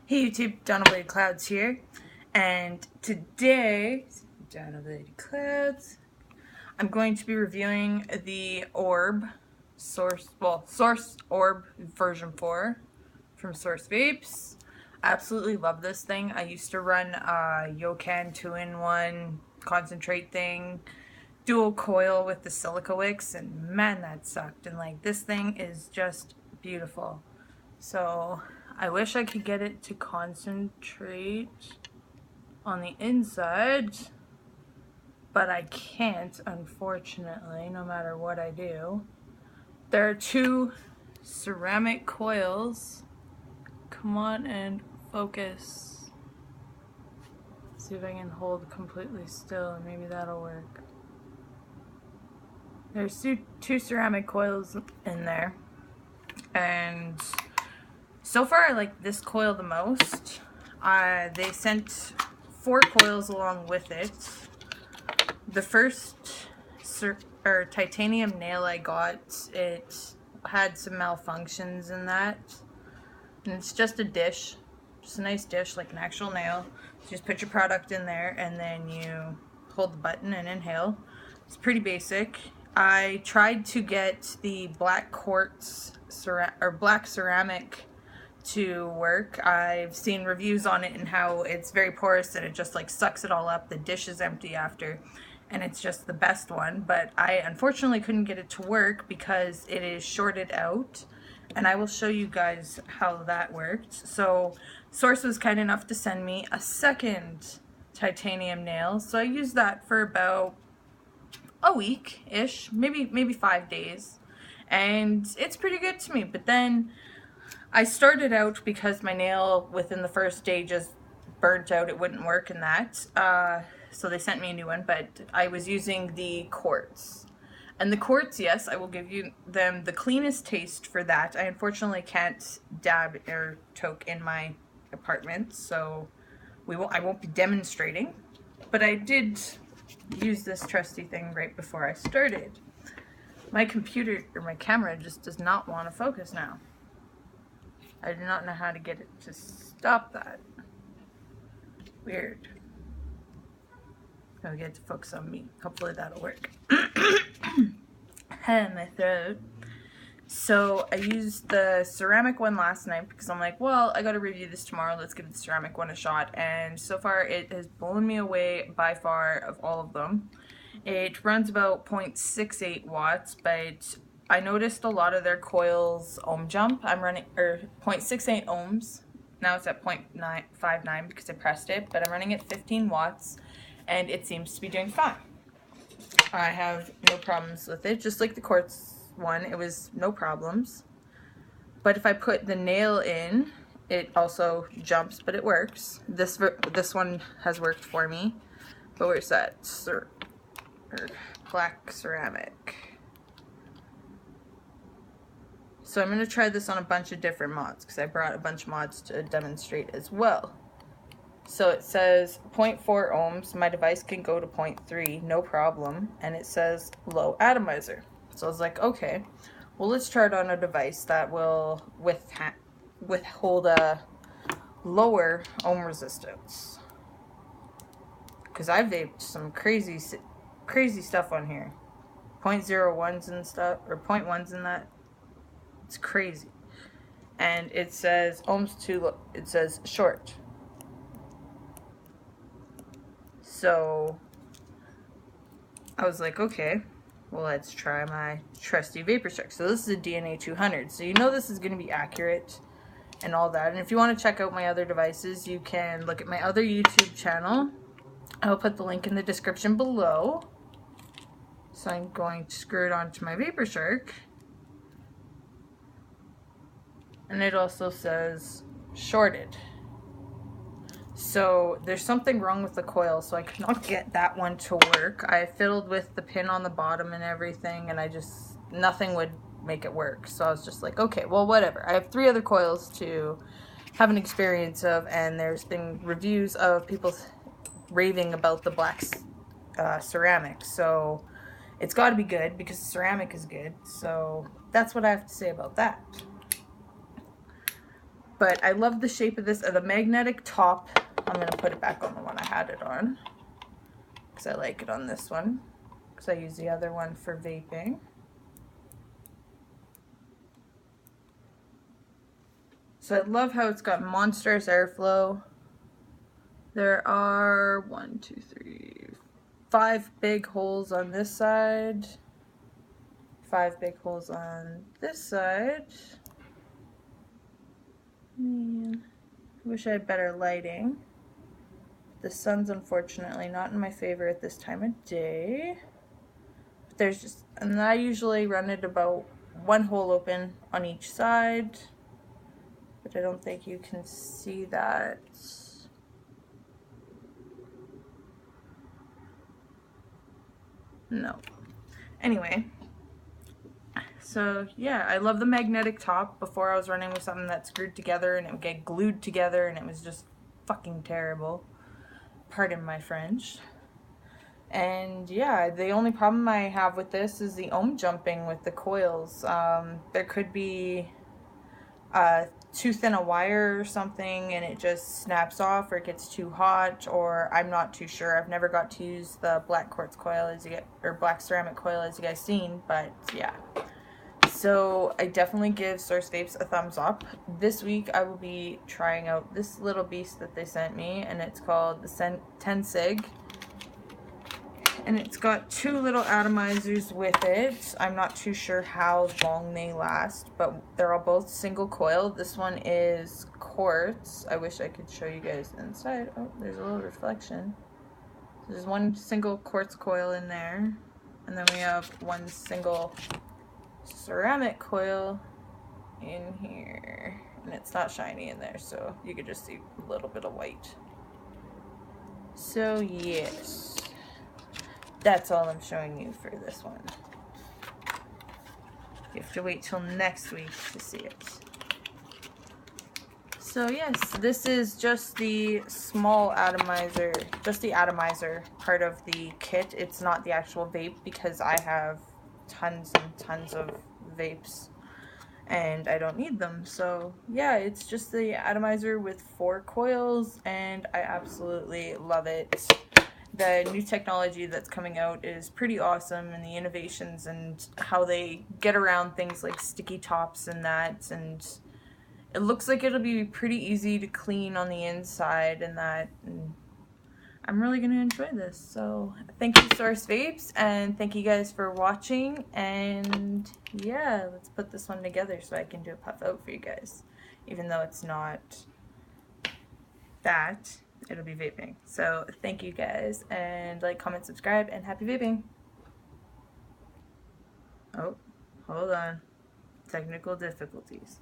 Hey YouTube, Untitled Clouds here, and today, Untitled Clouds, I'm going to be reviewing the Orb Source Orb version 4 from Source Vapes. I absolutely love this thing. I used to run a Yokan 2-in-1 concentrate thing, dual coil with the silica wicks, and man, that sucked. And like, this thing is just beautiful. So I wish I could get it to concentrate on the inside, but I can't, unfortunately, no matter what I do. There are two ceramic coils. Come on and focus. See if I can hold completely still, and maybe that'll work. There's two ceramic coils in there, and so far I like this coil the most. They sent 4 coils along with it. The first titanium nail I got, it had some malfunctions in that. And it's just a dish, just a nice dish, like an actual nail. You just put your product in there and then you hold the button and inhale. It's pretty basic. I tried to get the black quartz black ceramic to work. I've seen reviews on it and how it's very porous and it just like sucks it all up. The dish is empty after, and it's just the best one. But I unfortunately couldn't get it to work because it is shorted out, and I will show you guys how that worked. So Source was kind enough to send me a second titanium nail, so I used that for about a week-ish, maybe 5 days, and it's pretty good to me. But then I started out because my nail within the first day just burnt out. It wouldn't work in that. So they sent me a new one, but I was using the quartz. And the quartz, yes, I will give you them the cleanest taste for that. I unfortunately can't dab or toke in my apartment, so I won't be demonstrating. But I did use this trusty thing right before I started. My computer, or my camera, just does not want to focus now. I do not know how to get it to stop that. Weird. Gotta get it to focus on me. Hopefully that'll work. My throat. So I used the ceramic one last night because I'm like, well, I gotta review this tomorrow. Let's give the ceramic one a shot. And so far it has blown me away by far of all of them. It runs about 0.68 watts, but I noticed a lot of their coils ohm jump. I'm running 0.68 ohms. Now it's at 0.59 because I pressed it, but I'm running at 15 watts and it seems to be doing fine. I have no problems with it. Just like the quartz one, it was no problems. But if I put the nail in, it also jumps, but it works. This one has worked for me. But where's that? Black ceramic. So I'm going to try this on a bunch of different mods because I brought a bunch of mods to demonstrate as well. So it says 0.4 ohms. My device can go to 0.3, no problem. And it says low atomizer. So I was like, okay, well, let's try it on a device that will withhold a lower ohm resistance. Because I vaped some crazy stuff on here. 0.01s and stuff, or 0.1s in that. It's crazy. And it says ohms too low. It says short. So I was like, okay, well, let's try my trusty vapor shark. So this is a DNA 200. So you know this is going to be accurate and all that. And if you want to check out my other devices, you can look at my other YouTube channel. I'll put the link in the description below. So I'm going to screw it onto my vapor shark. And it also says shorted. So there's something wrong with the coil, so I could not get that one to work. I fiddled with the pin on the bottom and everything, and nothing would make it work. So I was just like, okay, well, whatever. I have 3 other coils to have an experience of, and there's been reviews of people raving about the black ceramic. So it's got to be good because the ceramic is good. So that's what I have to say about that. But I love the shape of this. The magnetic top, I'm going to put it back on the one I had it on, because I like it on this one, because I use the other one for vaping. So I love how it's got monstrous airflow. There are 1, 2, 3, 5 big holes on this side, 5 big holes on this side. Man, I wish I had better lighting. The sun's unfortunately not in my favor at this time of day. But there's just, and I usually run it about 1 hole open on each side, but I don't think you can see that. No. Anyway, so yeah, I love the magnetic top. Before I was running with something that screwed together and it would get glued together and it was just fucking terrible. Pardon my French. And yeah, the only problem I have with this is the ohm jumping with the coils. There could be too thin a wire or something and it just snaps off, or it gets too hot, or I'm not too sure. I've never got to use the black quartz coil as you get, or black ceramic coil as you guys seen, but yeah. So I definitely give Source Vapes a thumbs up. This week I will be trying out this little beast that they sent me, and it's called the 10 Sig. And it's got 2 little atomizers with it. I'm not too sure how long they last, but they're all both single coil. This one is quartz. I wish I could show you guys inside. Oh, there's a little reflection. There's 1 single quartz coil in there. And then we have 1 single ceramic coil in here. And it's not shiny in there, so you could just see a little bit of white. So yes. That's all I'm showing you for this one. You have to wait till next week to see it. So yes, this is just the small atomizer, just the atomizer part of the kit. It's not the actual vape because I have tons and tons of vapes and I don't need them. So yeah, it's just the atomizer with 4 coils and I absolutely love it. The new technology that's coming out is pretty awesome, and the innovations and how they get around things like sticky tops and that, and it looks like it'll be pretty easy to clean on the inside and that, and I'm really going to enjoy this. So thank you, Source Vapes, and thank you guys for watching, and yeah, let's put this one together so I can do a puff out for you guys, even though it's not that. It'll be vaping. So thank you guys, and like, comment, subscribe, and happy vaping. Oh, hold on. Technical difficulties.